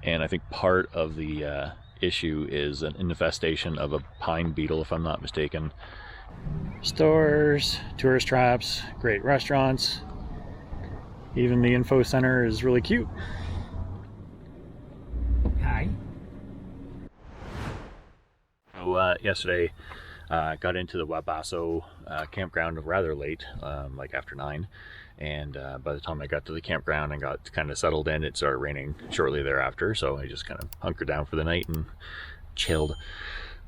And I think part of the issue is an infestation of a pine beetle, if I'm not mistaken. Stores, tourist traps, great restaurants. Even the info center is really cute. Hi. So yesterday got into the Wabasso campground rather late, like after 9. And by the time I got to the campground and got kind of settled in, it started raining shortly thereafter. So I just kind of hunkered down for the night and chilled.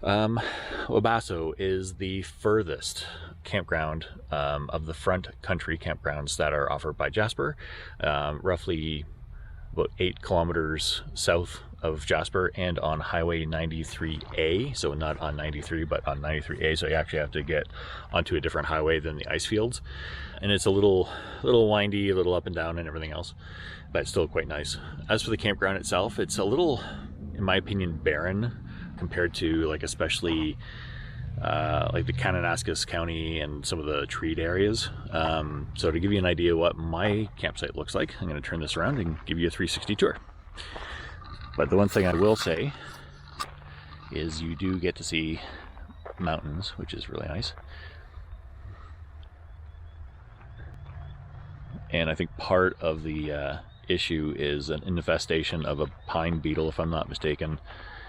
Wabasso is the furthest campground of the front country campgrounds that are offered by Jasper, roughly about 8 kilometers south of Jasper and on Highway 93A, so not on 93 but on 93A, so you actually have to get onto a different highway than the ice fields, and it's a little windy, a little up and down and everything else, but still quite nice. As for the campground itself, it's a little, in my opinion, barren compared to like especially like the Kananaskis County and some of the treed areas. So to give you an idea what my campsite looks like, I'm going to turn this around and give you a 360 tour. But the one thing I will say is you do get to see mountains, which is really nice. And I think part of the issue is an infestation of a pine beetle, if I'm not mistaken.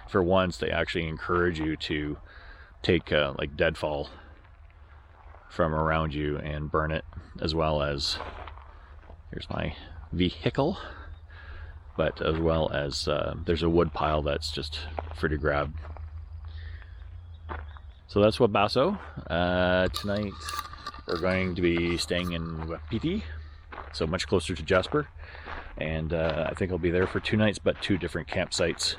For once, they actually encourage you to take like deadfall from around you and burn it, as well as, here's my vehicle, but as well as there's a wood pile that's just free to grab. So that's Wabasso. Tonight we're going to be staying in Wapiti, so much closer to Jasper, and I think I'll be there for 2 nights, but 2 different campsites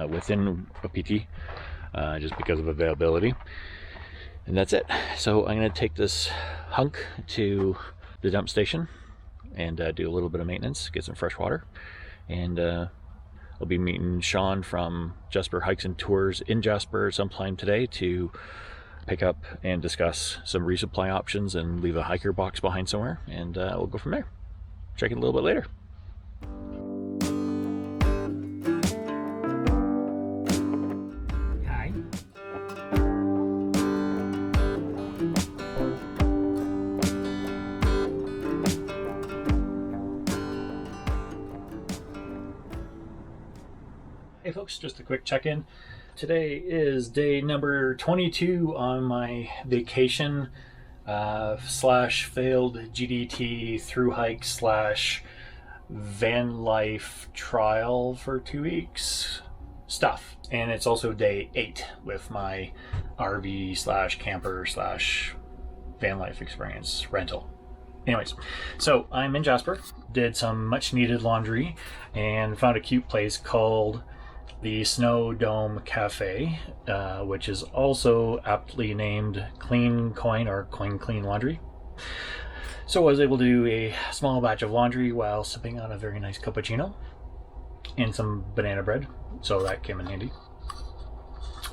within Wapiti, just because of availability. And that's it. So I'm going to take this hunk to the dump station and do a little bit of maintenance, get some fresh water, and I'll be meeting Sean from Jasper Hikes and Tours in Jasper sometime today to pick up and discuss some resupply options and leave a hiker box behind somewhere, and we'll go from there. Check it a little bit later. Hey folks, just a quick check-in. Today is day number 22 on my vacation slash failed GDT through hike slash van life trial for 2 weeks stuff. And it's also day 8 with my RV slash camper slash van life experience rental. Anyways, so I'm in Jasper, did some much needed laundry, and found a cute place called the Snow Dome Cafe, which is also aptly named Clean Coin or Coin Clean Laundry. So I was able to do a small batch of laundry while sipping on a very nice cappuccino and some banana bread, so that came in handy.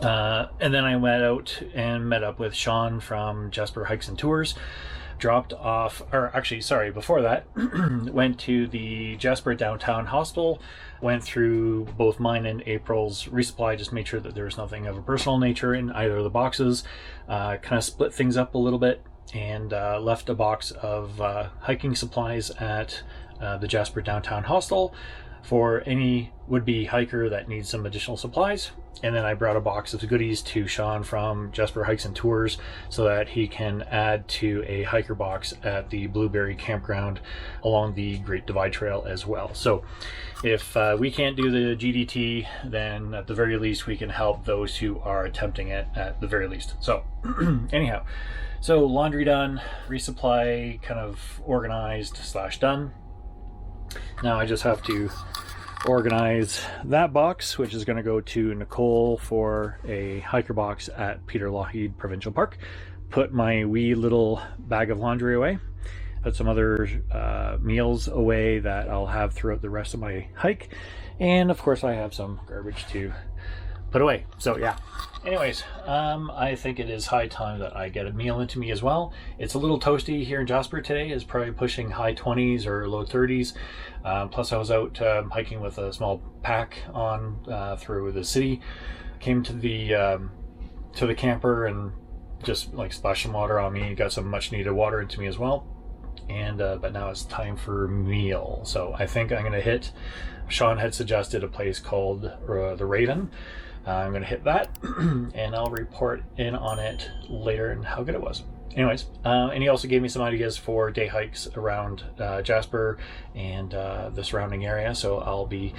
And then I went out and met up with Sean from Jasper Hikes and Tours, dropped off, or actually, sorry, before that, went to the Jasper Downtown Hostel, went through both mine and April's resupply, just made sure that there was nothing of a personal nature in either of the boxes, kind of split things up a little bit, and left a box of hiking supplies at the Jasper Downtown Hostel for any would-be hiker that needs some additional supplies. And then I brought a box of goodies to Sean from Jasper Hikes and Tours so that he can add to a hiker box at the Blueberry Campground along the Great Divide Trail as well. So if we can't do the GDT, then at the very least we can help those who are attempting it at the very least. So anyhow, so laundry done, resupply kind of organized slash done. Now I just have to organize that box, which is going to go to Nicole for a hiker box at Peter Lougheed Provincial Park, put my wee little bag of laundry away, put some other meals away that I'll have throughout the rest of my hike, and of course I have some garbage to put away. So yeah. Anyways, I think it is high time that I get a meal into me as well. It's a little toasty here in Jasper today. It's probably pushing high 20s or low 30s. Plus I was out hiking with a small pack on through the city. Came to the camper and just like splashed some water on me. Got some much needed water into me as well. And but now it's time for meal. So I think I'm gonna hit, Sean had suggested a place called the Raven. I'm gonna hit that and I'll report in on it later and how good it was. Anyways, and he also gave me some ideas for day hikes around Jasper and the surrounding area. So I'll be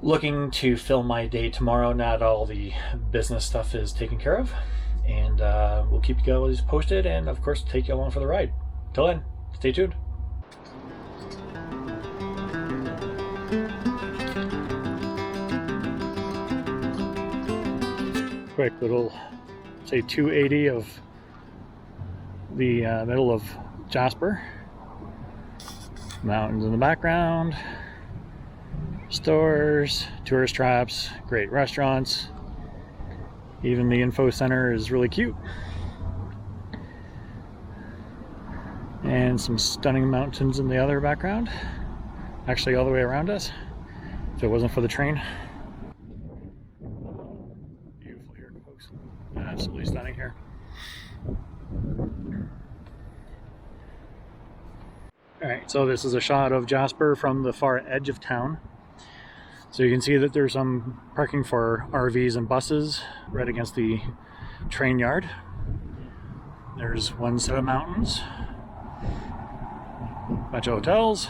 looking to fill my day tomorrow now that all the business stuff is taken care of. And we'll keep you guys posted and of course take you along for the ride. Till then, stay tuned. Quick little, say 280 of the middle of Jasper. Mountains in the background, stores, tourist traps, great restaurants. Even the info center is really cute. And some stunning mountains in the other background. Actually all the way around us, if it wasn't for the train. Beautiful here, folks. Absolutely stunning here. Alright, so this is a shot of Jasper from the far edge of town. So you can see that there's some parking for RVs and buses right against the train yard. There's one set of mountains, bunch of hotels,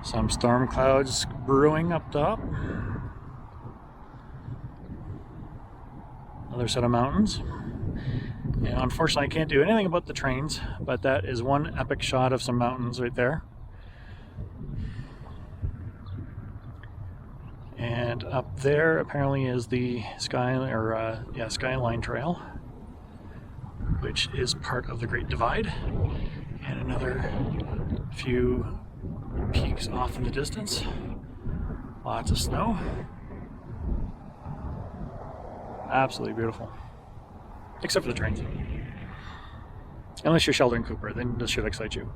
some storm clouds brewing up top, another set of mountains. And unfortunately I can't do anything about the trains, but that is one epic shot of some mountains right there. And up there apparently is the Skyline Trail, which is part of the Great Divide. And another few peaks off in the distance. Lots of snow. Absolutely beautiful. Except for the trains. Unless you're Sheldon Cooper, then this should excite you.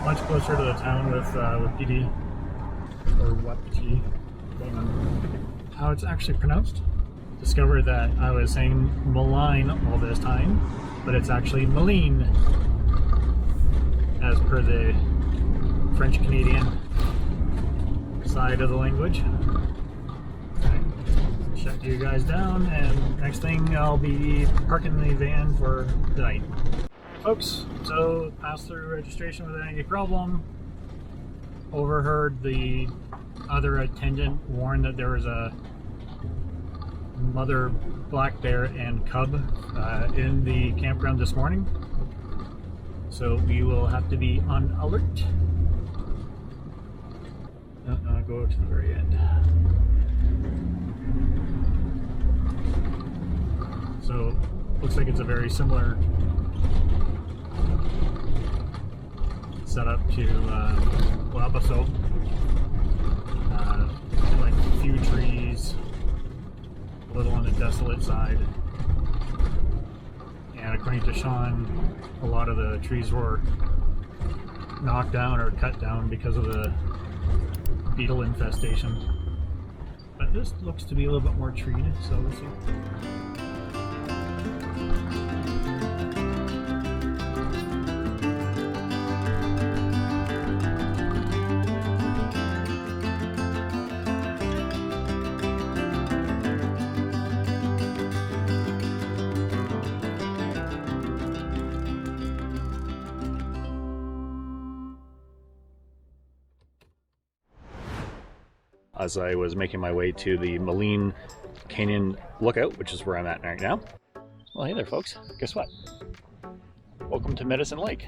Much closer to the town with Wapiti, or Wapiti, depending on how it's actually pronounced. Discovered that I was saying Maligne all this time, but it's actually Maligne, as per the French-Canadian side of the language. Okay. Shut you guys down, and next thing I'll be parking the van for the night. Folks, so passed through registration without any problem. Overheard the other attendant warn that there was a mother black bear and cub in the campground this morning. So we will have to be on alert. I'll go to the very end. So looks like it's a very similar setup to Wabasso. Like a few trees, a little on the desolate side. And according to Sean, a lot of the trees were knocked down or cut down because of the beetle infestation. But this looks to be a little bit more treed, so we'll see. As I was making my way to the Maligne Canyon Lookout, which is where I'm at right now. Well, hey there folks, guess what? welcome to Medicine Lake.